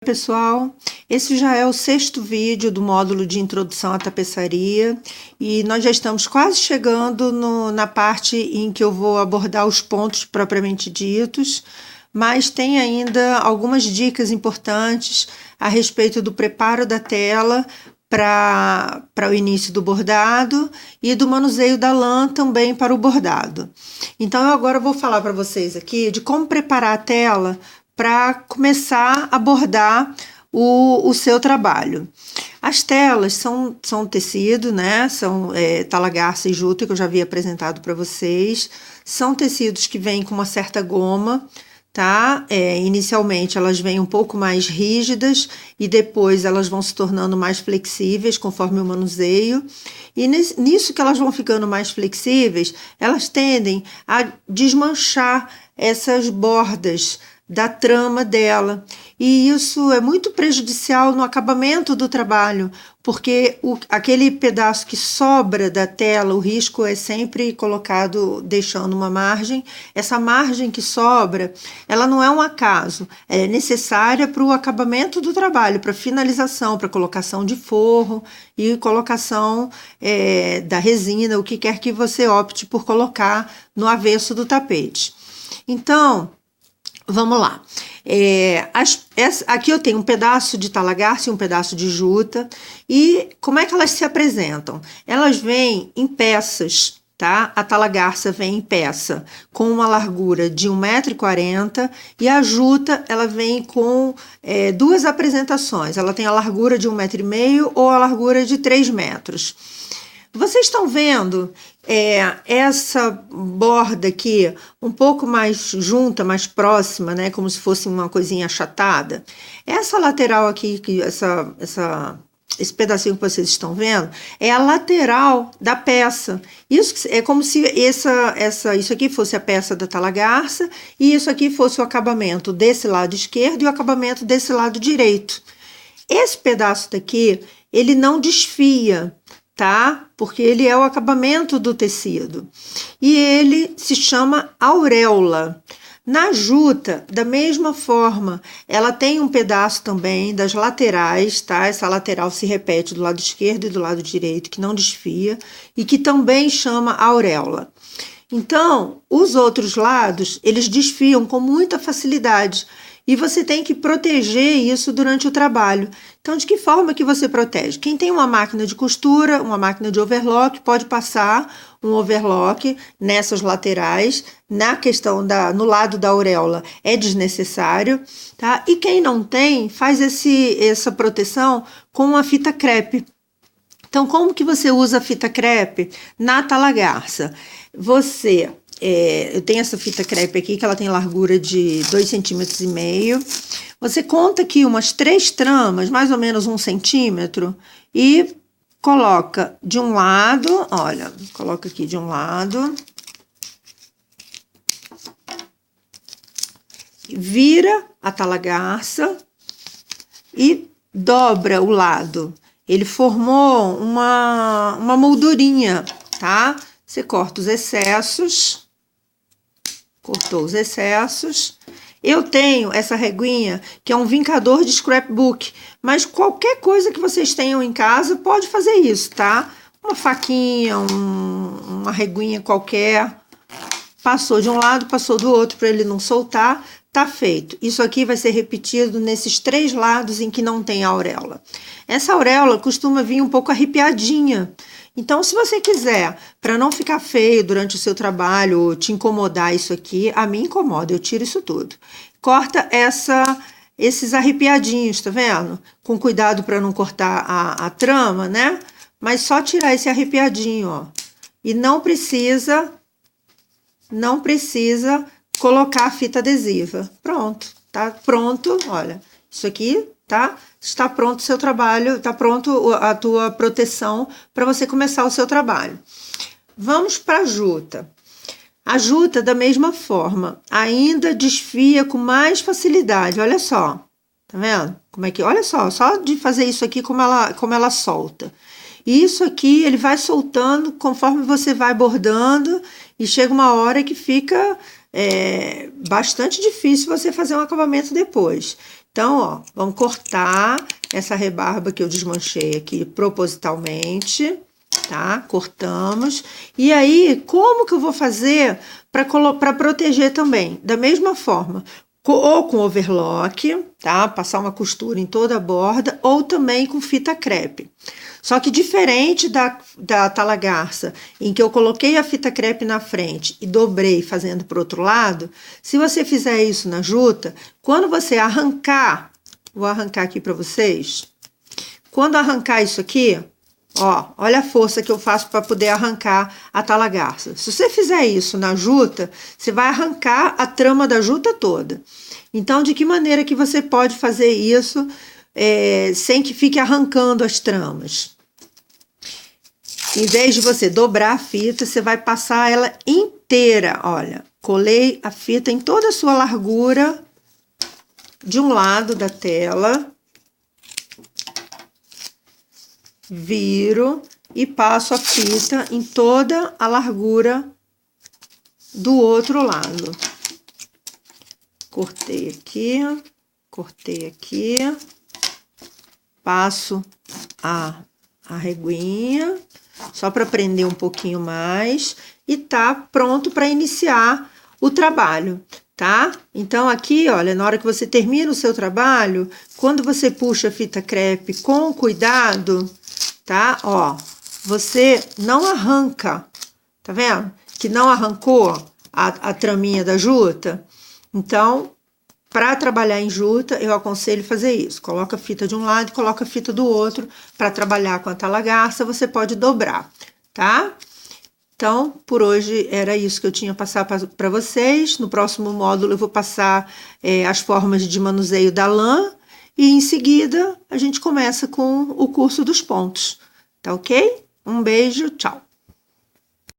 Pessoal, esse já é o 6º vídeo do módulo de introdução à tapeçaria e nós já estamos quase chegando na parte em que eu vou abordar os pontos propriamente ditos, mas tem ainda algumas dicas importantes a respeito do preparo da tela para o início do bordado e do manuseio da lã também para o bordado. Então eu agora vou falar para vocês aqui de como preparar a tela para começar a bordar o seu trabalho. As telas são tecido, né? São talagarça e juta, que eu já havia apresentado para vocês. São tecidos que vêm com uma certa goma, tá? Inicialmente elas vêm um pouco mais rígidas e depois elas vão se tornando mais flexíveis conforme o manuseio. E nisso que elas vão ficando mais flexíveis, elas tendem a desmanchar essas bordas da trama dela, e isso é muito prejudicial no acabamento do trabalho, porque aquele pedaço que sobra da tela, o risco é sempre colocado deixando uma margem. Essa margem que sobra, ela não é um acaso, é necessária para o acabamento do trabalho, para finalização, para colocação de forro e colocação da resina, o que quer que você opte por colocar no avesso do tapete. Então, vamos lá. Aqui eu tenho um pedaço de talagarça e um pedaço de juta. E como é que elas se apresentam? Elas vêm em peças, tá? A talagarça vem em peça com uma largura de 1,40 m e a juta ela vem com duas apresentações. Ela tem a largura de 1,5 m ou a largura de 3 metros. Vocês estão vendo essa borda aqui um pouco mais junta, mais próxima, né? Como se fosse uma coisinha achatada. Essa lateral aqui, esse pedacinho que vocês estão vendo, é a lateral da peça. Isso é como se isso aqui fosse a peça da talagarça e isso aqui fosse o acabamento desse lado esquerdo e o acabamento desse lado direito. Esse pedaço daqui, ele não desfia, tá? Porque ele é o acabamento do tecido. E ele se chama auréola. Na juta, da mesma forma, ela tem um pedaço também das laterais, tá? Essa lateral se repete do lado esquerdo e do lado direito, que não desfia, e que também chama auréola. Então, os outros lados, eles desfiam com muita facilidade. E você tem que proteger isso durante o trabalho. Então, de que forma que você protege? Quem tem uma máquina de costura, uma máquina de overlock, pode passar um overlock nessas laterais, no lado da auréola é desnecessário, tá? E quem não tem, faz essa proteção com uma fita crepe. Então, como que você usa a fita crepe na talagarça? Eu tenho essa fita crepe aqui, que ela tem largura de 2,5 cm. Você conta aqui umas 3 tramas, mais ou menos 1 centímetro, e coloca de um lado, olha, coloca aqui de um lado, vira a talagarça e dobra o lado. Ele formou uma moldurinha, tá? Você corta os excessos. Cortou os excessos. Eu tenho essa reguinha, que é um vincador de scrapbook, mas qualquer coisa que vocês tenham em casa pode fazer isso, tá? Uma faquinha, uma reguinha qualquer. Passou de um lado, passou do outro para ele não soltar, tá feito. Isso aqui vai ser repetido nesses 3 lados em que não tem a auréola. Essa auréola costuma vir um pouco arrepiadinha. Então, se você quiser, para não ficar feio durante o seu trabalho ou te incomodar isso aqui, a mim incomoda, eu tiro isso tudo. Corta esses arrepiadinhos, tá vendo? Com cuidado para não cortar a trama, né? Mas só tirar esse arrepiadinho, ó. E não precisa colocar a fita adesiva. Pronto, tá pronto, olha, isso aqui, tá? Está pronto o seu trabalho, está pronto a tua proteção para você começar o seu trabalho. Vamos para a juta. A juta, da mesma forma, ainda desfia com mais facilidade. Olha só, tá vendo? Como é que, olha só de fazer isso aqui como ela solta. E isso aqui ele vai soltando conforme você vai bordando e chega uma hora que fica bastante difícil você fazer um acabamento depois. Então, ó, vamos cortar essa rebarba que eu desmanchei aqui propositalmente, tá? Cortamos. E aí, como que eu vou fazer para proteger também? Da mesma forma, ou com overlock, tá? Passar uma costura em toda a borda, ou também com fita crepe. Só que diferente da talagarça, em que eu coloquei a fita crepe na frente e dobrei fazendo para o outro lado, se você fizer isso na juta, quando você arrancar, vou arrancar aqui para vocês, quando arrancar isso aqui, ó, olha a força que eu faço para poder arrancar a talagarça. Se você fizer isso na juta, você vai arrancar a trama da juta toda. Então, de que maneira que você pode fazer isso sem que fique arrancando as tramas? Em vez de você dobrar a fita, você vai passar ela inteira. Olha, colei a fita em toda a sua largura de um lado da tela. Viro e passo a fita em toda a largura do outro lado. Cortei aqui, passo a reguinha, só para prender um pouquinho mais, e tá pronto para iniciar o trabalho, tá? Então, aqui, olha, na hora que você termina o seu trabalho, quando você puxa a fita crepe com cuidado, tá? Ó, você não arranca, tá vendo? Que não arrancou a traminha da juta. Então, para trabalhar em juta, eu aconselho fazer isso. Coloca a fita de um lado e coloca a fita do outro. Para trabalhar com a talagarça, você pode dobrar, tá? Então, por hoje era isso que eu tinha passar para vocês. No próximo módulo eu vou passar as formas de manuseio da lã. E em seguida, a gente começa com o curso dos pontos. Tá ok? Um beijo, tchau!